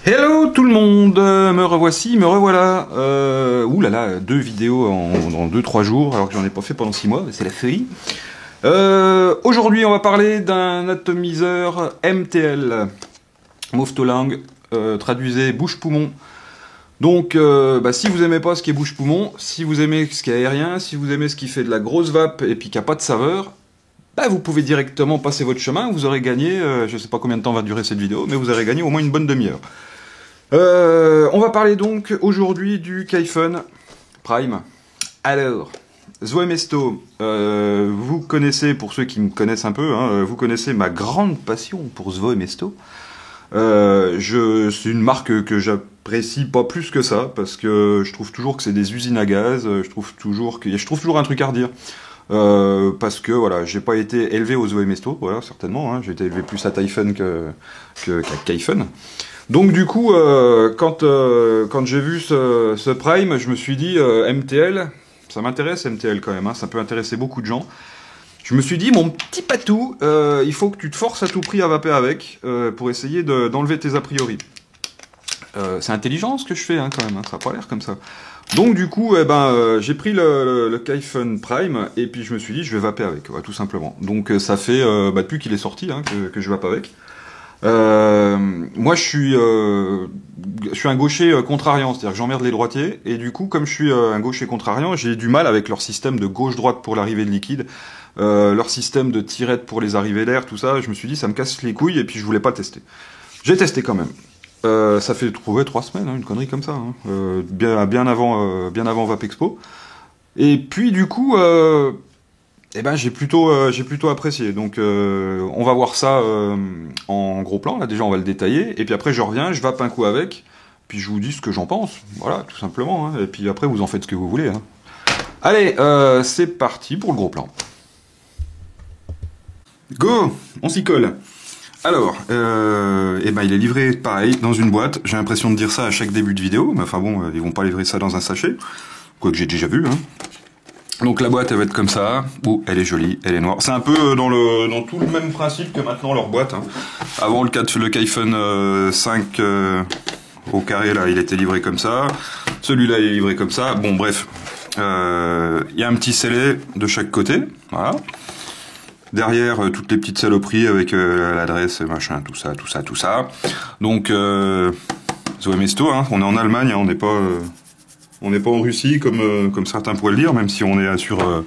Hello tout le monde, me revoici, me revoilà. Ouh là là, 2 vidéos en 2-3 jours, alors que j'en ai pas fait pendant 6 mois, c'est la folie. Aujourd'hui, on va parler d'un atomiseur MTL, Mouve-to-Langue, traduisez bouche-poumon. Donc, si vous aimez pas ce qui est bouche-poumon, si vous aimez ce qui est aérien, si vous aimez ce qui fait de la grosse vape et puis qui a pas de saveur, vous pouvez directement passer votre chemin, vous aurez gagné, je sais pas combien de temps va durer cette vidéo, mais vous aurez gagné au moins une bonne demi-heure. On va parler donc aujourd'hui du Kaifen Prime. Alors, Zoemesto, vous connaissez, pour ceux qui me connaissent un peu, vous connaissez ma grande passion pour Zoemesto. C'est une marque que j'apprécie pas plus que ça, parce que je trouve toujours que c'est des usines à gaz, je trouve toujours un truc à redire. Parce que voilà, j'ai pas été élevé aux Zoemesto, voilà, certainement, j'ai été élevé plus à Typhon qu'à Kaifen. Donc du coup, quand j'ai vu ce Prime, je me suis dit, MTL, ça m'intéresse MTL quand même, ça peut intéresser beaucoup de gens. Je me suis dit, mon petit patou, il faut que tu te forces à tout prix à vaper avec, pour essayer d'enlever tes a priori. C'est intelligent ce que je fais quand même, ça n'a pas l'air comme ça. Donc du coup, j'ai pris le Kaifen Prime, et puis je me suis dit, je vais vaper avec, tout simplement. Donc ça fait, depuis qu'il est sorti, que je vape avec. Moi, je suis un gaucher contrariant, c'est-à-dire que j'emmerde les droitiers, et du coup, comme je suis un gaucher contrariant, j'ai du mal avec leur système de gauche-droite pour l'arrivée de liquide, leur système de tirette pour les arrivées d'air, tout ça. Je me suis dit, ça me casse les couilles, et puis je voulais pas tester. J'ai testé quand même. Ça fait 3 semaines, une connerie comme ça, bien avant Vape Expo. Et puis du coup, j'ai plutôt apprécié. Donc on va voir ça en gros plan. Là déjà on va le détailler. Et puis après je reviens, je vape un coup avec. Puis je vous dis ce que j'en pense. Voilà, tout simplement. Et puis après vous en faites ce que vous voulez. Allez, c'est parti pour le gros plan. Go, on s'y colle. Alors, il est livré pareil dans une boîte. J'ai l'impression de dire ça à chaque début de vidéo. Mais enfin bon, ils vont pas livrer ça dans un sachet. Quoique j'ai déjà vu. Donc la boîte elle va être comme ça. Oh, elle est jolie, elle est noire. C'est un peu dans tout le même principe que maintenant leur boîte. Avant le Kaifen 5 au carré là, il était livré comme ça. Celui-là il est livré comme ça. Bon bref, il y a un petit scellé de chaque côté. Voilà. Derrière toutes les petites saloperies avec l'adresse, machin, tout ça. Donc Zoemesto, on est en Allemagne, on n'est pas en Russie comme certains pourraient le dire, même si on est sur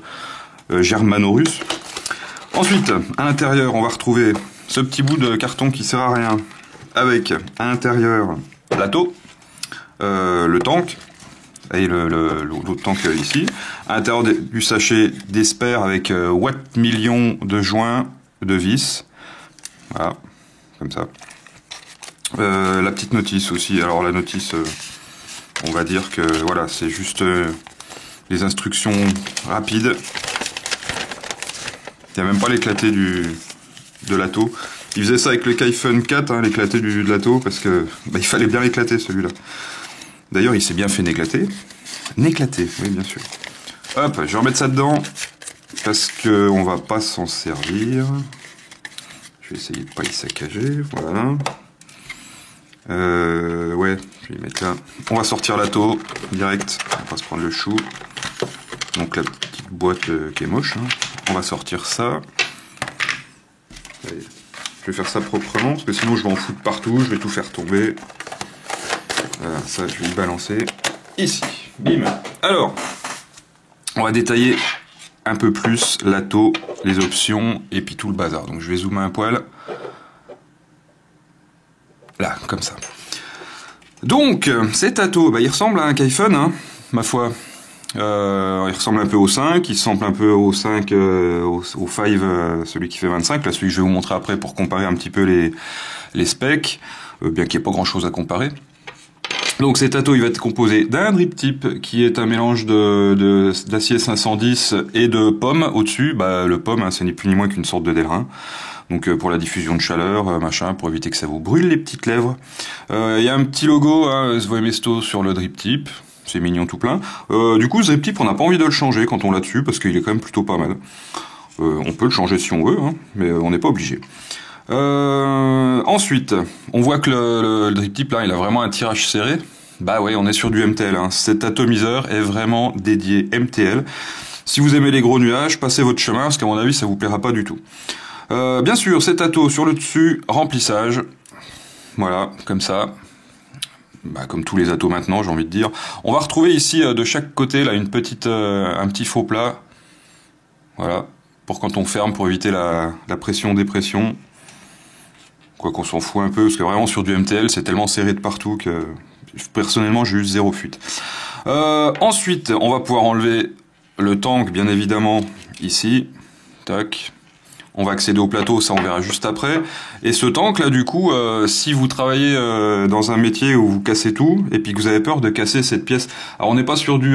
germano-russe. Ensuite, à l'intérieur, on va retrouver ce petit bout de carton qui sert à rien, avec à l'intérieur l'ATO, le tank, et l'autre tank ici. À l'intérieur du sachet d'Esper avec watt millions de joints de vis. Voilà, comme ça. La petite notice aussi. Alors la notice, on va dire que voilà, c'est juste les instructions rapides. Il n'y a même pas l'éclaté de l'ATO. Il faisait ça avec le Kaifen 4, l'éclaté de l'ATO, parce que il fallait bien l'éclater celui-là. D'ailleurs, il s'est bien fait n'éclater. N'éclater, oui, bien sûr. Hop, je vais remettre ça dedans, parce qu'on va pas s'en servir. Je vais essayer de pas y saccager, voilà. Ouais, je vais y mettre là. On va sortir l'ATO, direct, on va se prendre le chou. Donc la petite boîte qui est moche, On va sortir ça. Allez, je vais faire ça proprement, parce que sinon je vais en foutre partout, je vais tout faire tomber. Voilà, ça je vais le balancer ici. Bim. Alors, on va détailler un peu plus l'ATO, les options et puis tout le bazar. Donc je vais zoomer un poil. Là, comme ça. Donc, cet ATO, il ressemble à un Kaifen, ma foi. Il ressemble un peu au 5, il ressemble un peu au 5, au 5, celui qui fait 25, là celui que je vais vous montrer après pour comparer un petit peu les specs, bien qu'il n'y ait pas grand chose à comparer. Donc cet ATO il va être composé d'un drip tip qui est un mélange d'acier 510 et de pomme au-dessus. Le pomme, c'est ni plus ni moins qu'une sorte de Delrin. Donc pour la diffusion de chaleur, machin, pour éviter que ça vous brûle les petites lèvres. Il y a un petit logo, Zoemesto sur le drip tip. C'est mignon tout plein. Du coup, ce drip tip, on n'a pas envie de le changer quand on l'a dessus, parce qu'il est quand même plutôt pas mal. On peut le changer si on veut, mais on n'est pas obligé. Ensuite, on voit que le drip tip là, il a vraiment un tirage serré. Bah ouais, on est sur du MTL. Hein. Cet atomiseur est vraiment dédié MTL. Si vous aimez les gros nuages, passez votre chemin, parce qu'à mon avis, ça vous plaira pas du tout. Bien sûr, cet ato sur le dessus, remplissage. Voilà, comme ça. Bah, comme tous les atos maintenant, j'ai envie de dire. On va retrouver ici, de chaque côté, là, un petit faux plat. Voilà, pour quand on ferme, pour éviter la pression-dépression. Quoi qu'on s'en fout un peu, parce que vraiment sur du MTL, c'est tellement serré de partout que personnellement j'ai eu zéro fuite. Ensuite, on va pouvoir enlever le tank, bien évidemment, ici. Tac. On va accéder au plateau, ça on verra juste après. Et ce tank là, du coup, si vous travaillez dans un métier où vous cassez tout et puis que vous avez peur de casser cette pièce, alors on n'est pas sur du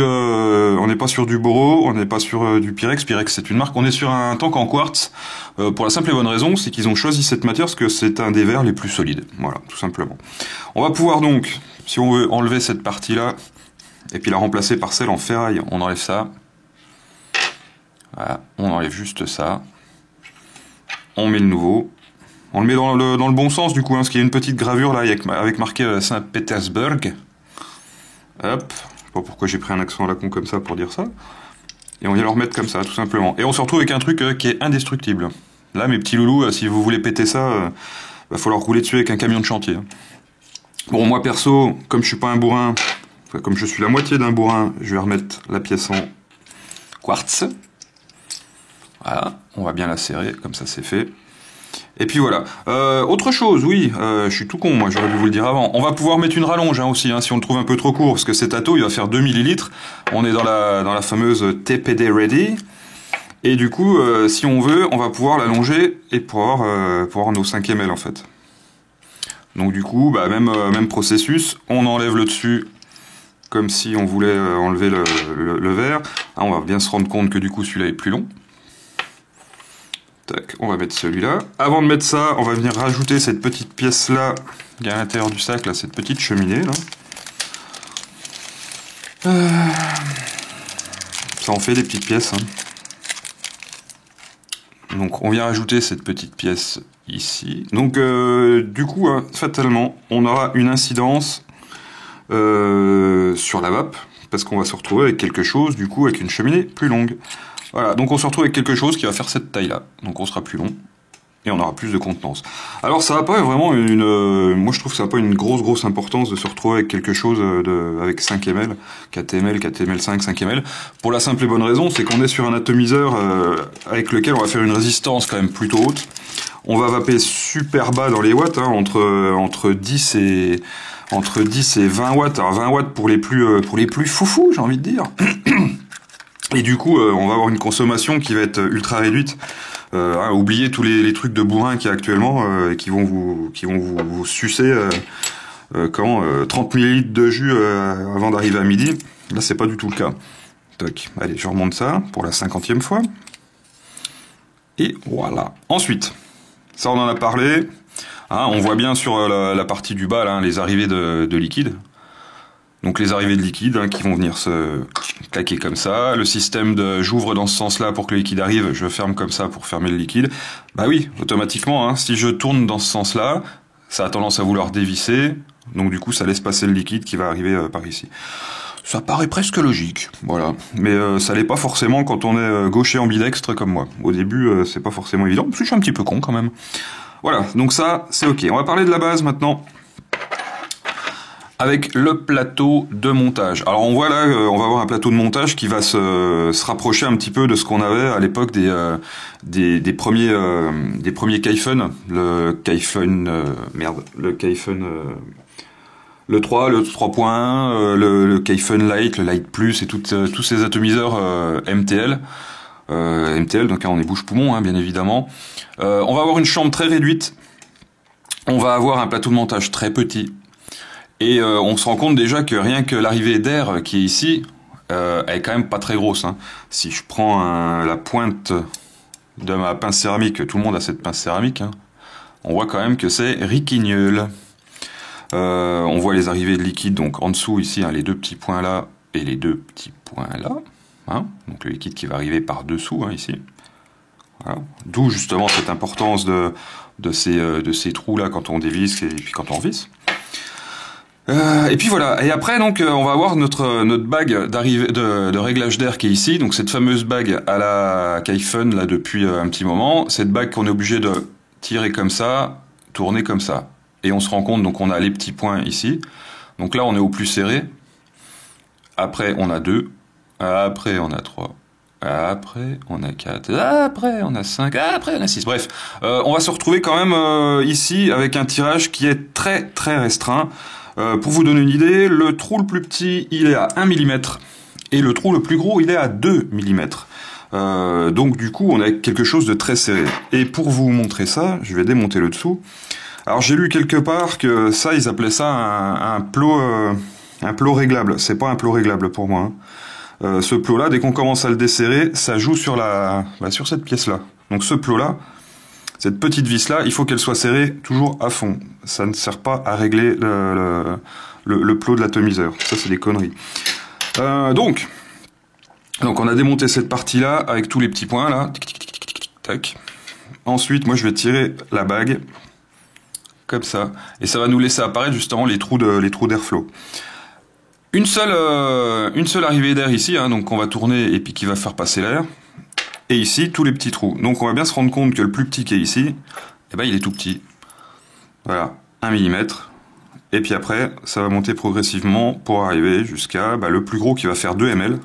Boro, on n'est pas sur du Pyrex. Pyrex c'est une marque. On est sur un tank en quartz pour la simple et bonne raison, c'est qu'ils ont choisi cette matière parce que c'est un des verres les plus solides. Voilà, tout simplement. On va pouvoir donc, si on veut enlever cette partie là et puis la remplacer par celle en ferraille, on enlève ça. Voilà, on enlève juste ça. On met le nouveau. On le met dans le bon sens du coup, hein, parce qu'il y a une petite gravure là avec marqué Saint-Pétersbourg. Hop, je sais pas pourquoi j'ai pris un accent à la con comme ça pour dire ça. Et on vient le remettre comme ça, tout simplement. Et on se retrouve avec un truc qui est indestructible. Là, mes petits loulous, si vous voulez péter ça, va falloir rouler dessus avec un camion de chantier. Bon, moi perso, comme je suis pas un bourrin, comme je suis la moitié d'un bourrin, je vais remettre la pièce en quartz. Voilà, on va bien la serrer, comme ça c'est fait. Et puis voilà. Autre chose, oui, je suis tout con, moi, j'aurais dû vous le dire avant. On va pouvoir mettre une rallonge hein, aussi, hein, si on le trouve un peu trop court, parce que cet ato, il va faire 2 millilitres. On est dans la fameuse TPD Ready. Et du coup, si on veut, on va pouvoir l'allonger et pour avoir nos 5 ml en fait. Donc du coup, bah, même processus, on enlève le dessus comme si on voulait enlever le verre. Ah, on va bien se rendre compte que du coup, celui-là est plus long. Tac, on va mettre celui-là. Avant de mettre ça, on va venir rajouter cette petite pièce-là qui est à l'intérieur du sac, là, cette petite cheminée. Là. Ça en fait des petites pièces. Hein. Donc on vient rajouter cette petite pièce ici. Donc du coup, hein, fatalement, on aura une incidence sur la vape, parce qu'on va se retrouver avec quelque chose, du coup, avec une cheminée plus longue. Voilà, donc on se retrouve avec quelque chose qui va faire cette taille-là. Donc on sera plus long et on aura plus de contenance. Alors ça n'a pas vraiment moi je trouve que ça n'a pas une grosse importance de se retrouver avec quelque chose avec 5 ml, 4 ml, 4 ml 5, 5 ml. Pour la simple et bonne raison, c'est qu'on est sur un atomiseur avec lequel on va faire une résistance quand même plutôt haute. On va vaper super bas dans les watts, hein, entre 10 et 20 watts. Alors 20 watts pour les plus foufous, j'ai envie de dire. Et du coup, on va avoir une consommation qui va être ultra réduite. Oubliez tous les trucs de bourrin qu'il y a actuellement qui vont vous sucer 30 ml de jus avant d'arriver à midi. Là, c'est pas du tout le cas. Toc. Allez, je remonte ça pour la 50e fois. Et voilà. Ensuite, ça on en a parlé. Hein, on voit bien sur la partie du bas là, les arrivées de liquide. Donc les arrivées de liquide hein, qui vont venir se claquer comme ça. Le système de j'ouvre dans ce sens-là pour que le liquide arrive, je ferme comme ça pour fermer le liquide. Bah oui, automatiquement, hein, si je tourne dans ce sens-là, ça a tendance à vouloir dévisser. Donc du coup, ça laisse passer le liquide qui va arriver par ici. Ça paraît presque logique, voilà. Mais ça l'est pas forcément quand on est gaucher ambidextre comme moi. Au début, c'est pas forcément évident, parce que je suis un petit peu con quand même. Voilà, donc ça, c'est ok. On va parler de la base maintenant. Avec le plateau de montage. Alors on voit là, on va avoir un plateau de montage qui va se rapprocher un petit peu de ce qu'on avait à l'époque des premiers Kaifen, le Kaifen le 3, le 3.1, le Kaifen Light, le Light Plus et tous ces atomiseurs MTL. MTL, donc on est bouche-poumon, hein, bien évidemment. On va avoir une chambre très réduite. On va avoir un plateau de montage très petit. Et on se rend compte déjà que rien que l'arrivée d'air qui est ici, elle est quand même pas très grosse. Hein. Si je prends la pointe de ma pince céramique, tout le monde a cette pince céramique, hein, on voit quand même que c'est riquignol. On voit les arrivées de liquide, donc en dessous ici, hein, les deux petits points là et les deux petits points là. Hein, donc le liquide qui va arriver par dessous, hein, ici. Voilà. D'où justement cette importance de ces trous-là quand on dévisse et puis quand on visse. Et puis voilà. Et après, donc, on va avoir notre bague de réglage d'air qui est ici. Donc, cette fameuse bague à la Kyphon, là, depuis un petit moment. Cette bague qu'on est obligé de tirer comme ça, tourner comme ça. Et on se rend compte, donc, on a les petits points ici. Donc là, on est au plus serré. Après, on a 2. Après, on a 3. Après, on a 4. Après, on a 5. Après, on a 6. Bref, on va se retrouver quand même ici avec un tirage qui est très, très restreint. Pour vous donner une idée, le trou le plus petit, il est à 1 mm. Et le trou le plus gros, il est à 2 mm. Donc du coup, on a quelque chose de très serré. Et pour vous montrer ça, je vais démonter le dessous. Alors j'ai lu quelque part que ça, ils appelaient ça un plot réglable. C'est pas un plot réglable pour moi. Ce plot-là, dès qu'on commence à le desserrer, ça joue sur sur cette pièce-là. Donc ce plot-là, cette petite vis-là, il faut qu'elle soit serrée toujours à fond. Ça ne sert pas à régler le plot de l'atomiseur. Ça, c'est des conneries. Donc, on a démonté cette partie-là avec tous les petits points, là. Tac. Ensuite, moi, je vais tirer la bague. Comme ça. Et ça va nous laisser apparaître justement les trous d'airflow. Une seule arrivée d'air ici, hein, donc on va tourner et puis qui va faire passer l'air. Et ici, tous les petits trous. Donc on va bien se rendre compte que le plus petit qui est ici, eh ben, il est tout petit. Voilà, 1 mm. Et puis après, ça va monter progressivement pour arriver jusqu'à le plus gros qui va faire 2 mm.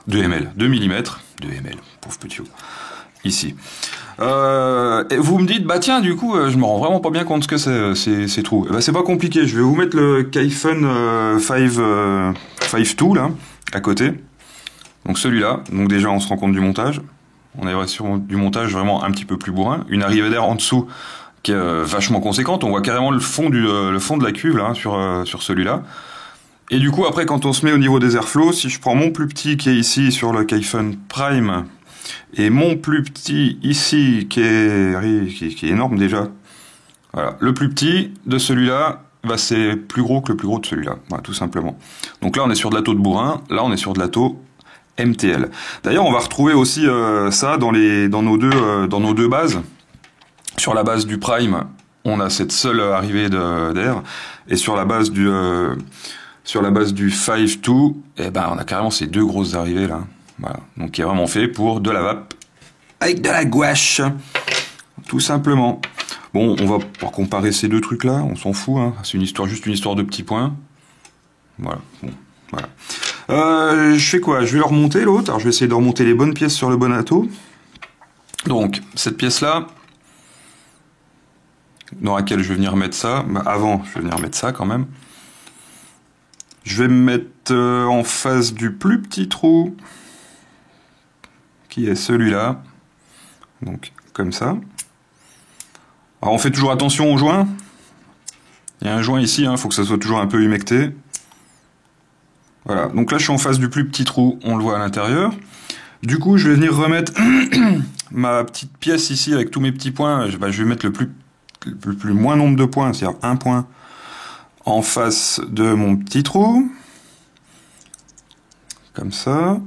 2 mm, 2 mm, 2 mm, pauvre petit haut. Ici. Et vous me dites, tiens, du coup, je me rends vraiment pas bien compte ce que c'est ces trous. C'est pas compliqué, je vais vous mettre le Kyphon 5.2 là, à côté. Donc celui-là, donc déjà on se rend compte du montage. On est sur du montage vraiment un petit peu plus bourrin. Une arrivée d'air en dessous qui est vachement conséquente. On voit carrément le fond de la cuve là, sur celui-là. Et du coup, après, quand on se met au niveau des airflows, si je prends mon plus petit qui est ici sur le Kyphon Prime, et mon plus petit ici qui est énorme déjà, voilà, le plus petit de celui-là, c'est plus gros que le plus gros de celui-là, voilà, tout simplement. Donc là, on est sur de la taux de bourrin, là, on est sur de la taux MTL. D'ailleurs, on va retrouver aussi ça dans nos deux bases. Sur la base du Prime, on a cette seule arrivée d'air, et sur la base du 5.2, on a carrément ces deux grosses arrivées là. Voilà. Donc qui est vraiment fait pour de la vape avec de la gouache, tout simplement. Bon, on va pouvoir comparer ces deux trucs là, on s'en fout, hein. C'est juste une histoire de petits points. Voilà. Bon, voilà. Je fais quoi? Je vais le remonter l'autre. Alors je vais essayer de remonter les bonnes pièces sur le bon ato. Donc cette pièce là, dans laquelle je vais venir mettre ça. Avant, je vais venir mettre ça quand même. Je vais me mettre en face du plus petit trou, qui est celui-là. Donc, comme ça. Alors, on fait toujours attention au joint. Il y a un joint ici, il faut que ça soit toujours un peu humecté. Voilà, donc là, je suis en face du plus petit trou, on le voit à l'intérieur. Du coup, je vais venir remettre ma petite pièce ici avec tous mes petits points. Je vais mettre le plus moins nombre de points, c'est-à-dire un point en face de mon petit trou. Comme ça.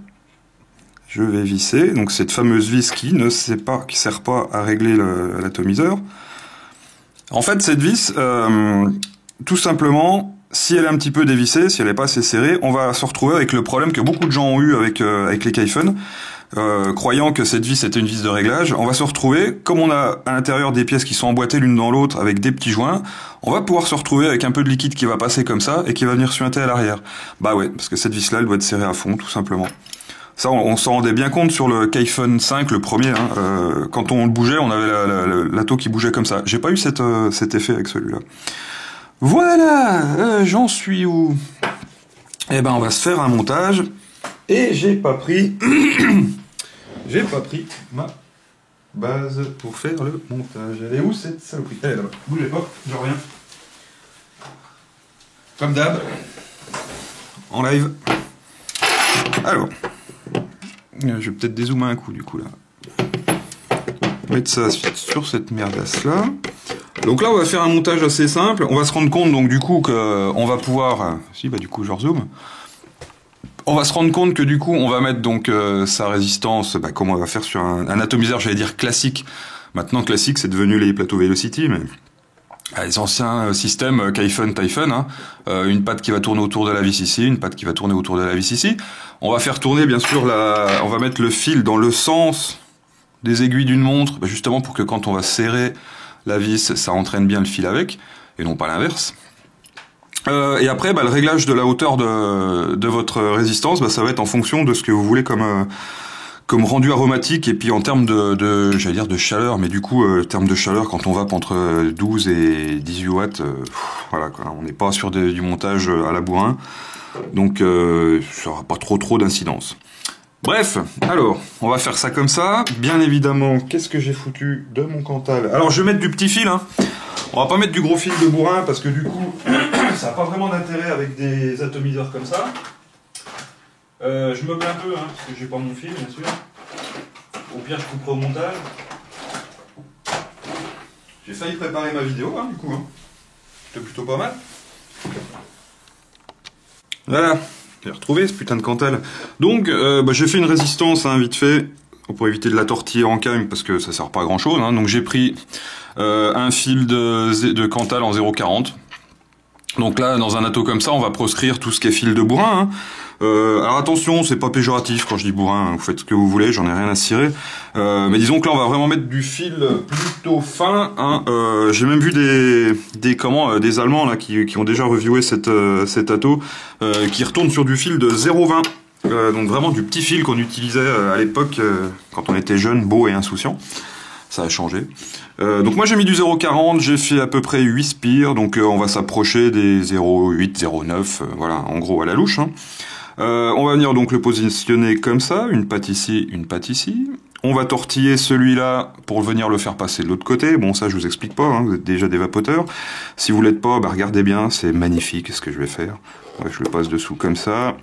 Je vais visser, donc cette fameuse vis qui ne sert pas à régler l'atomiseur. En fait, cette vis, tout simplement, si elle est un petit peu dévissée, si elle n'est pas assez serrée, on va se retrouver avec le problème que beaucoup de gens ont eu avec les Kyphon, croyant que cette vis était une vis de réglage. On va se retrouver, comme on a à l'intérieur des pièces qui sont emboîtées l'une dans l'autre avec des petits joints, on va pouvoir se retrouver avec un peu de liquide qui va passer comme ça et qui va venir suinter à l'arrière. Bah ouais, parce que cette vis-là, elle doit être serrée à fond, tout simplement. Ça, on s'en rendait bien compte sur le Kyphon 5, le premier. Hein, quand on le bougeait, on avait l'ato qui bougeait comme ça. J'ai pas eu cet effet avec celui-là. Voilà, j'en suis où? Eh ben, on va se faire un montage. Et j'ai pas pris ma base pour faire le montage. Elle est où cette saloperie? Elle est là-bas. Bougez pas, je reviens. Comme d'hab, en live. Alors. Je vais peut-être dézoomer un coup du coup là. Mettre ça sur cette merdasse là. Donc là on va faire un montage assez simple. On va se rendre compte donc du coup qu'on va pouvoir. Si bah du coup je rezoome. on va se rendre compte que du coup, on va mettre donc sa résistance, comme on va faire sur un atomiseur, j'allais dire classique. Maintenant, classique, c'est devenu les plateaux Velocity, mais les anciens systèmes Kyphon, Typhon, hein, une patte qui va tourner autour de la vis ici, une patte qui va tourner autour de la vis ici. On va faire tourner, bien sûr, on va mettre le fil dans le sens des aiguilles d'une montre, justement pour que quand on va serrer la vis, ça entraîne bien le fil avec, et non pas l'inverse. Et après, le réglage de la hauteur de votre résistance, ça va être en fonction de ce que vous voulez comme rendu aromatique, et puis en termes j'allais dire de chaleur, mais du coup, en termes de chaleur, quand on va entre 12 et 18 watts, voilà, quoi, on n'est pas sur du montage à la bourrin, donc ça n'aura pas trop d'incidence. Bref, alors, on va faire ça comme ça. Bien évidemment, qu'est-ce que j'ai foutu de mon Cantal? Alors, je vais mettre du petit fil, hein. On va pas mettre du gros fil de bourrin, parce que du coup, ça n'a pas vraiment d'intérêt avec des atomiseurs comme ça. Je meuble un peu, hein, parce que j'ai pas mon fil, bien sûr. Au pire, je couperai au montage. J'ai failli préparer ma vidéo, hein, du coup. Hein. C'était plutôt pas mal. Voilà. J'ai retrouvé ce putain de Cantal. Donc, j'ai fait une résistance, hein, vite fait, pour éviter de la tortiller en came, parce que ça sert pas à grand chose. Hein. Donc j'ai pris un fil de Cantal en 0,40. Donc là, dans un atto comme ça, on va proscrire tout ce qui est fil de bourrin. Hein. Alors attention, c'est pas péjoratif quand je dis bourrin, hein, vous faites ce que vous voulez, j'en ai rien à cirer. Mais disons que là, on va vraiment mettre du fil plutôt fin. Hein. J'ai même vu des Allemands là qui ont déjà reviewé cet atto, qui retournent sur du fil de 0,20. Donc vraiment du petit fil qu'on utilisait à l'époque quand on était jeune, beau et insouciant. Ça a changé. Donc moi j'ai mis du 0,40, j'ai fait à peu près 8 spires, donc on va s'approcher des 0,8, 0,9, voilà, en gros à la louche. Hein. On va venir donc le positionner comme ça, une patte ici, une patte ici. On va tortiller celui-là pour venir le faire passer de l'autre côté. Bon, ça je vous explique pas, hein, vous êtes déjà des vapoteurs. Si vous l'êtes pas, regardez bien, c'est magnifique ce que je vais faire. Ouais, je le passe dessous comme ça.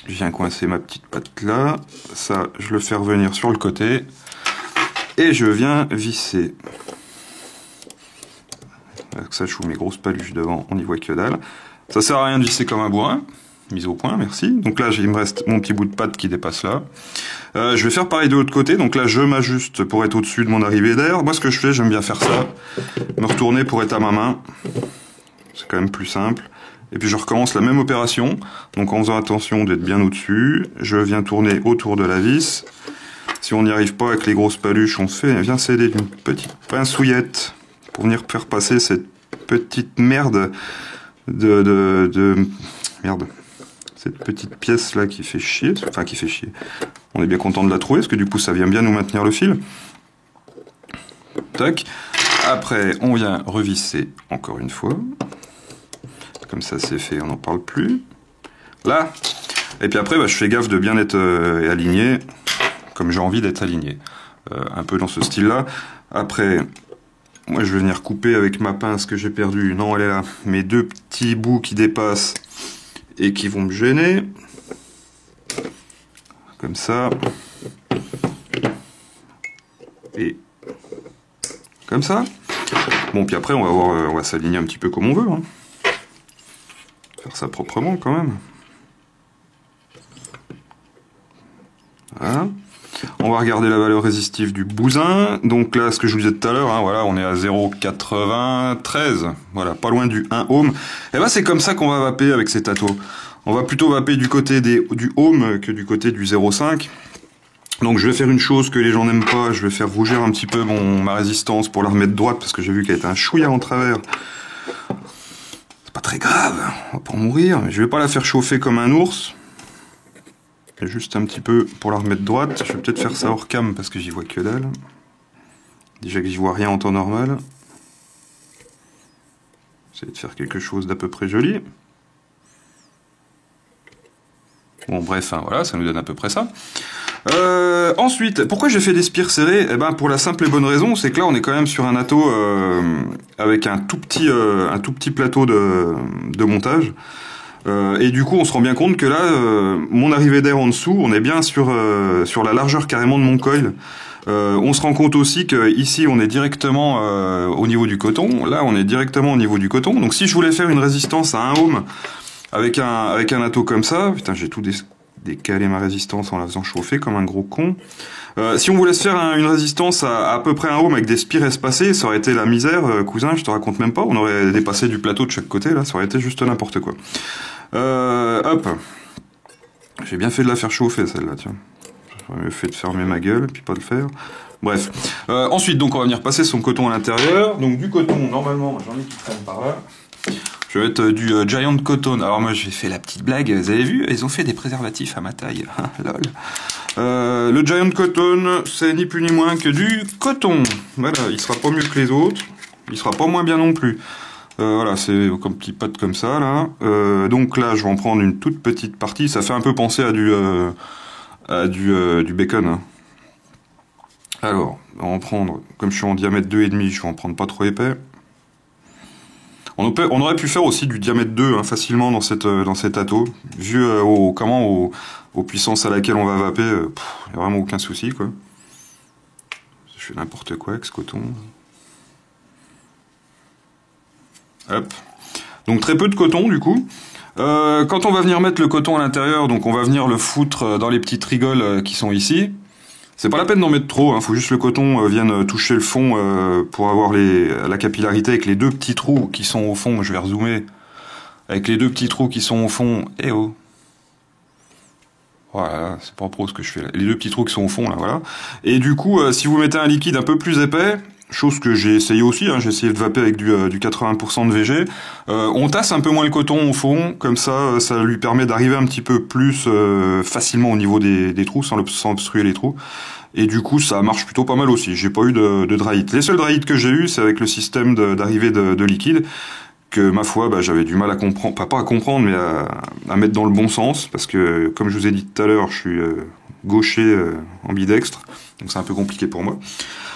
Je viens coincer ma petite patte là. Ça, je le fais revenir sur le côté. Et je viens visser. Avec ça, je fous mes grosses paluches devant, on n'y voit que dalle. Ça sert à rien de visser comme un bourrin. Mise au point, merci. Donc là, il me reste mon petit bout de patte qui dépasse là. Je vais faire pareil de l'autre côté. Donc là, je m'ajuste pour être au-dessus de mon arrivée d'air. Moi, ce que je fais, j'aime bien faire ça. Me retourner pour être à ma main. C'est quand même plus simple. Et puis je recommence la même opération. Donc en faisant attention d'être bien au-dessus. Je viens tourner autour de la vis. Si on n'y arrive pas avec les grosses paluches, on vient s'aider d'une petite pincouillette pour venir faire passer cette petite merde merde. Cette petite pièce là qui fait chier, enfin qui fait chier. On est bien content de la trouver parce que du coup ça vient bien nous maintenir le fil. Tac. Après on vient revisser encore une fois. Comme ça c'est fait, on n'en parle plus. Là. Et puis après je fais gaffe de bien être aligné, comme j'ai envie d'être aligné. Un peu dans ce style là. Après, moi je vais venir couper avec ma pince que j'ai perdue. Non, elle est là. Mes deux petits bouts qui dépassent et qui vont me gêner. Comme ça. Et comme ça. Bon, puis après, on va s'aligner un petit peu comme on veut. Hein. Faire ça proprement quand même. Voilà. On va regarder la valeur résistive du bousin. Donc là, ce que je vous disais tout à l'heure, hein, voilà, on est à 0,93. Voilà, pas loin du 1 ohm. Et ben c'est comme ça qu'on va vaper avec ces attos. On va plutôt vaper du côté du ohm que du côté du 0,5. Donc je vais faire une chose que les gens n'aiment pas. Je vais faire rougir un petit peu ma résistance pour la remettre droite parce que j'ai vu qu'elle était un chouïa en travers. C'est pas très grave, on va pas en mourir. Je vais pas la faire chauffer comme un ours. Juste un petit peu pour la remettre droite. Je vais peut-être faire ça hors cam parce que j'y vois que dalle. Déjà que j'y vois rien en temps normal. J'essaie de faire quelque chose d'à peu près joli. Bon bref, hein, voilà, ça nous donne à peu près ça. Ensuite, pourquoi j'ai fait des spires serrées? Eh ben pour la simple et bonne raison, c'est que là on est quand même sur un atto avec un tout petit plateau de montage. Et du coup, on se rend bien compte que là, mon arrivée d'air en dessous, on est bien sur la largeur carrément de mon coil. On se rend compte aussi que ici, on est directement au niveau du coton. Là, on est directement au niveau du coton. Donc, si je voulais faire une résistance à 1 ohm avec un atto comme ça, putain, j'ai tout décalé ma résistance en la faisant chauffer comme un gros con. Si on voulait se faire une résistance à peu près un ohm avec des spires espacés, ça aurait été la misère, cousin, je te raconte même pas. On aurait dépassé du plateau de chaque côté, là, ça aurait été juste n'importe quoi. Hop. J'ai bien fait de la faire chauffer, celle-là, tiens. J'aurais mieux fait de fermer ma gueule, puis pas de le faire. Bref. Ensuite, donc, on va venir passer son coton à l'intérieur. Donc, du coton, normalement, j'en ai qui traînent par là. Je vais mettre du Giant Cotton. Alors moi j'ai fait la petite blague, vous avez vu, ils ont fait des préservatifs à ma taille. Lol. Le Giant Cotton, c'est ni plus ni moins que du coton. Voilà, il sera pas mieux que les autres, il sera pas moins bien non plus. Voilà, c'est comme petit pot comme ça là. Donc là je vais en prendre une toute petite partie, ça fait un peu penser à du bacon. Hein. Alors, on va en prendre, comme je suis en diamètre 2,5, je vais en prendre pas trop épais. On aurait pu faire aussi du diamètre 2 hein, facilement dans cet atto, vu aux puissances à laquelle on va vaper, il n'y a vraiment aucun souci quoi. Je fais n'importe quoi avec ce coton. Hop. Donc très peu de coton du coup. Quand on va venir mettre le coton à l'intérieur, donc on va venir le foutre dans les petites rigoles qui sont ici. C'est pas la peine d'en mettre trop, hein, faut juste le coton vienne toucher le fond pour avoir la capillarité avec les deux petits trous qui sont au fond, je vais rezoomer, avec les deux petits trous qui sont au fond, eh oh. Voilà, c'est pas pro ce que je fais là, les deux petits trous qui sont au fond là, voilà. Et du coup, si vous mettez un liquide un peu plus épais, chose que j'ai essayé aussi, hein, j'ai essayé de vaper avec du 80% de VG, on tasse un peu moins le coton au fond, comme ça, ça lui permet d'arriver un petit peu plus facilement au niveau des trous, sans obstruer les trous. Et du coup, ça marche plutôt pas mal aussi. J'ai pas eu de dry hit. Les seuls dry hits que j'ai eu, c'est avec le système d'arrivée de liquide, que ma foi, bah, j'avais du mal à comprendre, pas à comprendre, mais à mettre dans le bon sens, parce que, comme je vous ai dit tout à l'heure, je suis gaucher ambidextre, donc c'est un peu compliqué pour moi.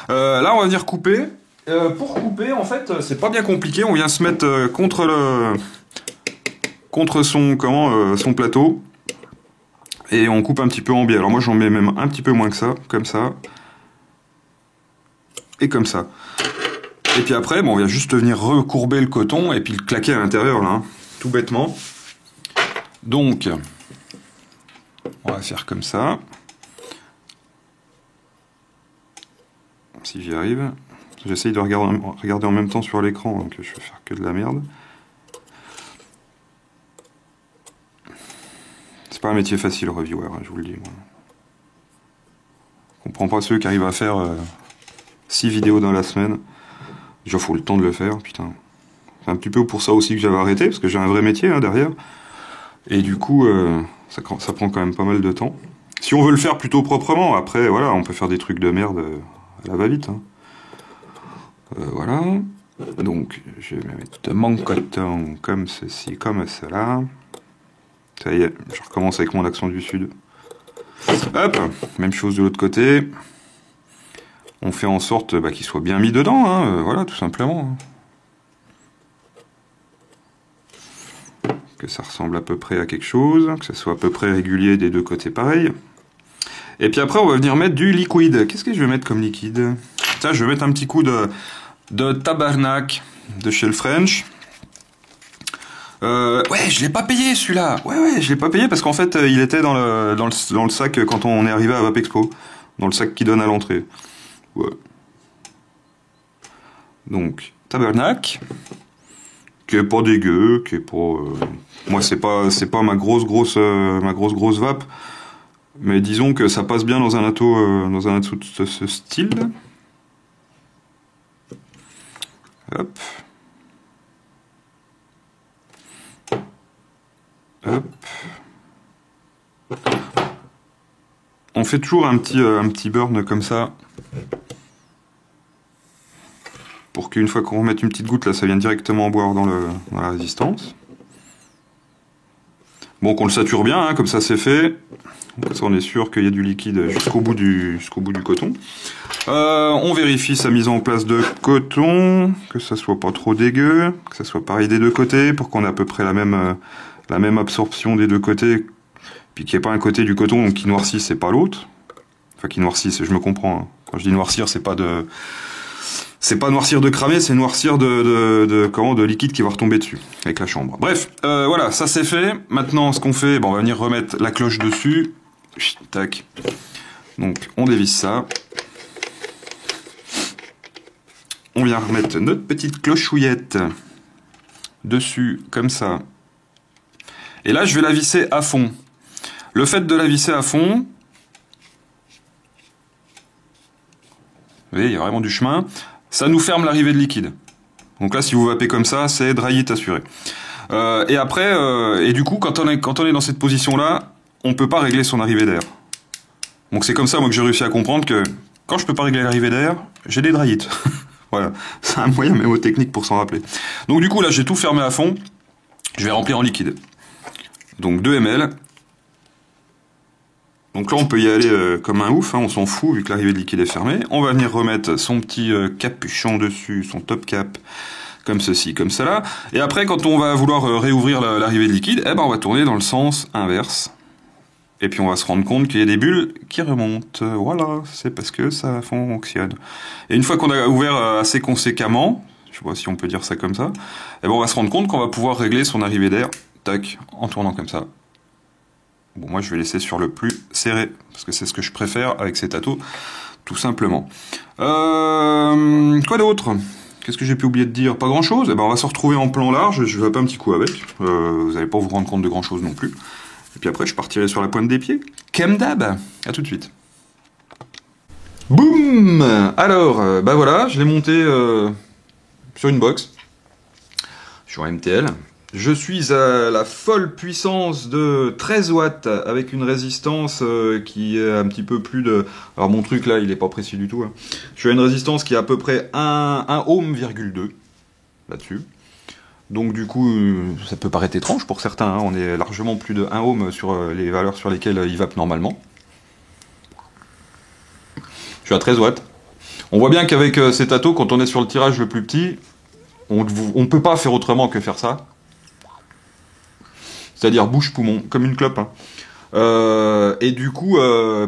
Là, on va venir couper. Pour couper, en fait, c'est pas bien compliqué. On vient se mettre contre son plateau. Et on coupe un petit peu en biais. Alors moi, j'en mets même un petit peu moins que ça. Comme ça. Et comme ça. Et puis après, bon, on vient juste venir recourber le coton et puis le claquer à l'intérieur, là. Hein, tout bêtement. Donc, on va faire comme ça. Si j'y arrive. J'essaye de regarder en même temps sur l'écran, donc je vais faire que de la merde. C'est pas un métier facile, reviewer, hein, je vous le dis. Moi. Je comprends pas ceux qui arrivent à faire 6 vidéos dans la semaine. Déjà, faut le temps de le faire, putain. C'est un petit peu pour ça aussi que j'avais arrêté, parce que j'ai un vrai métier hein, derrière. Et du coup, ça prend quand même pas mal de temps. Si on veut le faire plutôt proprement, après, voilà, on peut faire des trucs de merde à la va-vite. Hein. Voilà. Donc, je vais mettre de mon coton comme ceci, comme cela. Ça y est, je recommence avec mon accent du sud. Hop, même chose de l'autre côté. On fait en sorte qu'il soit bien mis dedans, hein, voilà, tout simplement. Que ça ressemble à peu près à quelque chose, que ça soit à peu près régulier des deux côtés pareil. Et puis après, on va venir mettre du liquide. Qu'est-ce que je vais mettre comme liquide? Tiens, je vais mettre un petit coup de tabarnak de chez le French. Ouais, je l'ai pas payé celui-là. Ouais, je l'ai pas payé parce qu'en fait, il était dans le sac quand on est arrivé à Vapexpo. Dans le sac qui donne à l'entrée. Ouais. Donc, tabarnak. Qui est pas dégueu, qui est pas... Moi, c'est pas ma grosse vape. Mais disons que ça passe bien dans un atto de ce style. Hop. Hop. On fait toujours un petit burn comme ça. Pour qu'une fois qu'on remette une petite goutte, là, ça vienne directement boire dans la résistance. Bon, qu'on le sature bien, hein, comme ça c'est fait. Comme ça on est sûr qu'il y a du liquide jusqu'au bout du coton. On vérifie sa mise en place de coton, que ça soit pas trop dégueu, que ça soit pareil des deux côtés, pour qu'on ait à peu près la même absorption des deux côtés, puis qu'il n'y ait pas un côté du coton qui noircisse et pas l'autre. Enfin qui noircisse, je me comprends. Hein. Quand je dis noircir, c'est pas de C'est pas noircir de cramer, c'est noircir de liquide qui va retomber dessus, avec la chambre. Bref, voilà, ça c'est fait. Maintenant, ce qu'on fait, bon, on va venir remettre la cloche dessus. Chut, tac. Donc, on dévisse ça. On vient remettre notre petite clochouillette dessus, comme ça. Et là, je vais la visser à fond. Le fait de la visser à fond, vous voyez, il y a vraiment du chemin. Ça nous ferme l'arrivée de liquide. Donc là, si vous vapez comme ça, c'est dry heat assuré. Et après, et du coup, quand on est dans cette position-là, on peut pas régler son arrivée d'air. Donc c'est comme ça, moi, que j'ai réussi à comprendre que quand je peux pas régler l'arrivée d'air, j'ai des dry heat. Voilà, c'est un moyen mémotechnique pour s'en rappeler. Donc du coup, là, j'ai tout fermé à fond. Je vais remplir en liquide. Donc 2 ml. Donc là, on peut y aller comme un ouf, hein, on s'en fout vu que l'arrivée de liquide est fermée. On va venir remettre son petit capuchon dessus, son top cap, comme ceci, comme cela. Et après, quand on va vouloir réouvrir l'arrivée de liquide, eh ben, on va tourner dans le sens inverse. Et puis on va se rendre compte qu'il y a des bulles qui remontent. Voilà, c'est parce que ça fonctionne. Et une fois qu'on a ouvert assez conséquemment, je sais pas si on peut dire ça comme ça, eh ben, on va se rendre compte qu'on va pouvoir régler son arrivée d'air, tac, en tournant comme ça. Bon, moi je vais laisser sur le plus serré, parce que c'est ce que je préfère avec ces tâteaux, tout simplement. Quoi d'autre? Qu'est-ce que j'ai pu oublier de dire? Pas grand chose. Eh ben, on va se retrouver en plan large, je vais pas un petit coup avec, vous n'allez pas vous rendre compte de grand chose non plus. Et puis après je partirai sur la pointe des pieds. Kem dab, à tout de suite. Boum. Alors, bah voilà, je l'ai monté sur une box, sur MTL. Je suis à la folle puissance de 13 watts avec une résistance qui est un petit peu plus de... Alors mon truc là, il est pas précis du tout. Hein. Je suis à une résistance qui est à peu près 1 ohm,2 là-dessus. Donc du coup, ça peut paraître étrange pour certains. Hein. On est largement plus de 1 ohm sur les valeurs sur lesquelles il vape normalement. Je suis à 13 watts. On voit bien qu'avec ces tâteaux, quand on est sur le tirage le plus petit, on ne peut pas faire autrement que faire ça. C'est-à-dire bouche-poumon, comme une clope. Hein. Et du coup,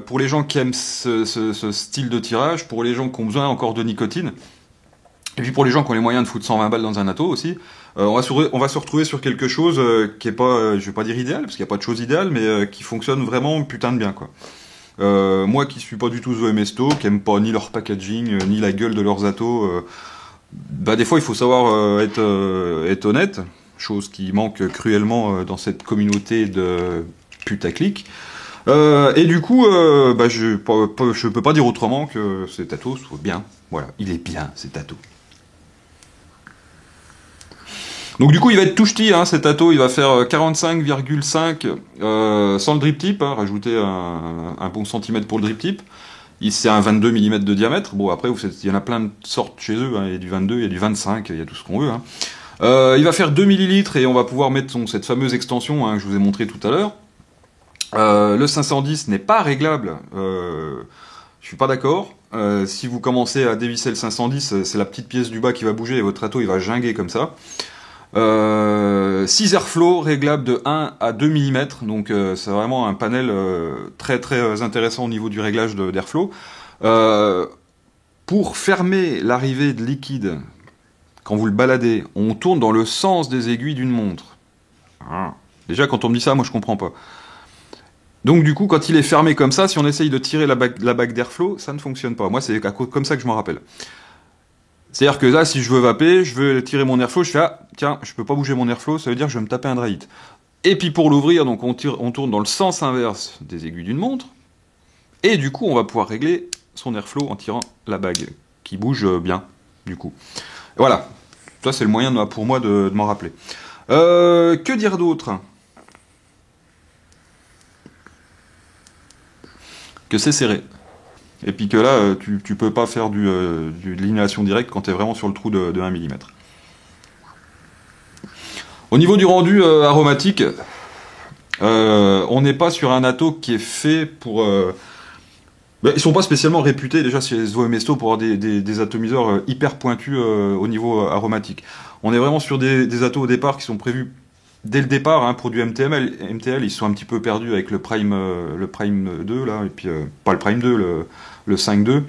pour les gens qui aiment ce style de tirage, pour les gens qui ont besoin encore de nicotine, et puis pour les gens qui ont les moyens de foutre 120 balles dans un atto aussi, on va se retrouver sur quelque chose qui est pas, je vais pas dire idéal, parce qu'il n'y a pas de chose idéale, mais qui fonctionne vraiment putain de bien, quoi. Moi qui suis pas du tout Zoé Mesto, qui aime pas ni leur packaging, ni la gueule de leurs attos, bah des fois il faut savoir être honnête. Chose qui manque cruellement dans cette communauté de putaclic. Et du coup, bah je peux pas dire autrement que ce tato soit bien. Voilà, il est bien, ce tato. Donc du coup, il va être tout ch'ti, hein, cet tato. Il va faire 45,5 sans le drip tip. Hein, rajouter un bon centimètre pour le drip tip. C'est un 22 mm de diamètre. Bon, après, il y en a plein de sortes chez eux. Hein. Il y a du 22, il y a du 25, il y a tout ce qu'on veut. Hein. Il va faire 2 ml et on va pouvoir mettre cette fameuse extension hein, que je vous ai montré tout à l'heure. Le 510 n'est pas réglable, je suis pas d'accord. Si vous commencez à dévisser le 510, c'est la petite pièce du bas qui va bouger et votre atto il va ginguer comme ça. 6 airflow réglable de 1 à 2 mm, donc c'est vraiment un panel très très intéressant au niveau du réglage d'airflow. Pour fermer l'arrivée de liquide, quand vous le baladez, on tourne dans le sens des aiguilles d'une montre. Ah. Déjà, quand on me dit ça, moi je comprends pas. Donc du coup, quand il est fermé comme ça, si on essaye de tirer la bague d'airflow, ça ne fonctionne pas. Moi, c'est comme ça que je m'en rappelle. C'est-à-dire que là, si je veux vaper, je veux tirer mon airflow, je fais ah, tiens, je peux pas bouger mon airflow, ça veut dire que je vais me taper un dry heat. Et puis pour l'ouvrir, donc on tourne dans le sens inverse des aiguilles d'une montre. Et du coup, on va pouvoir régler son airflow en tirant la bague, qui bouge bien, du coup. Voilà, ça c'est le moyen pour moi de m'en rappeler. Que dire d'autre? Que c'est serré. Et puis que là, tu peux pas faire de l'inhalation directe quand tu es vraiment sur le trou de 1 mm. Au niveau du rendu aromatique, on n'est pas sur un atto qui est fait pour... ils sont pas spécialement réputés déjà chez Zoé Mesto pour avoir des atomiseurs hyper pointus au niveau aromatique. On est vraiment sur des attos au départ qui sont prévus dès le départ hein, pour du MTL. Ils sont un petit peu perdus avec le Prime 2 là, et puis pas le Prime 2, le 5.2,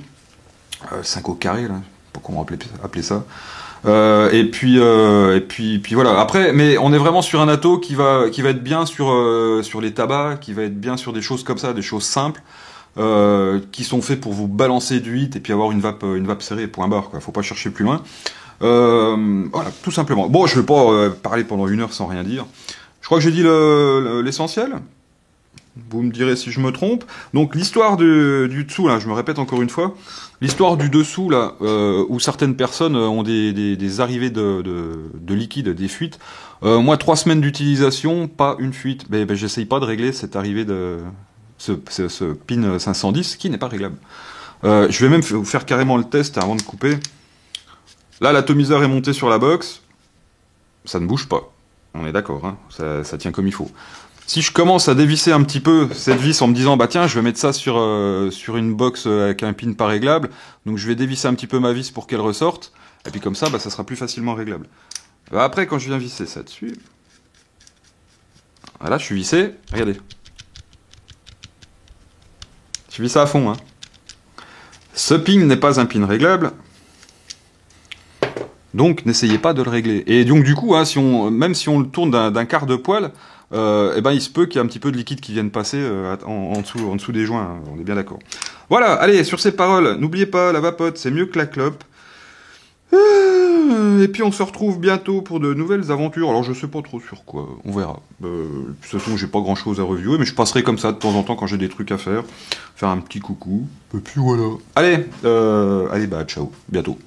5 au carré là. pas comment appeler ça. Puis voilà. Après, mais on est vraiment sur un atto qui va être bien sur les tabacs, qui va être bien sur des choses comme ça, des choses simples, qui sont faits pour vous balancer du hit et puis avoir une vape serrée, point barre, quoi. Faut pas chercher plus loin. Voilà, tout simplement. Bon, je vais pas parler pendant 1 heure sans rien dire. Je crois que j'ai dit l'essentiel. Vous me direz si je me trompe. Donc l'histoire du dessous, là, je me répète encore une fois, l'histoire du dessous, là, où certaines personnes ont des arrivées de liquide, des fuites. Moi, 3 semaines d'utilisation, pas une fuite. Ben, j'essaye pas de régler cette arrivée de ce pin 510 qui n'est pas réglable. Je vais même vous faire carrément le test avant de couper. Là, l'atomiseur est monté sur la box. Ça ne bouge pas. On est d'accord, hein, ça tient comme il faut. Si je commence à dévisser un petit peu cette vis en me disant bah tiens je vais mettre ça sur une box avec un pin pas réglable, donc je vais dévisser un petit peu ma vis pour qu'elle ressorte, et puis comme ça bah, ça sera plus facilement réglable. Après quand je viens visser ça dessus, voilà je suis vissé, regardez. Je visse ça à fond. Hein. Ce pin n'est pas un pin réglable, donc n'essayez pas de le régler. Et donc du coup, hein, même si on le tourne d'un quart de poil, eh ben, il se peut qu'il y ait un petit peu de liquide qui vienne passer en dessous des joints, hein, on est bien d'accord. Voilà, allez, sur ces paroles, n'oubliez pas, la vapote, c'est mieux que la clope. Et puis on se retrouve bientôt pour de nouvelles aventures. Alors je sais pas trop sur quoi, on verra. De toute façon, j'ai pas grand chose à reviewer, mais je passerai comme ça de temps en temps quand j'ai des trucs à faire un petit coucou. Et puis voilà. Allez, bah ciao, bientôt.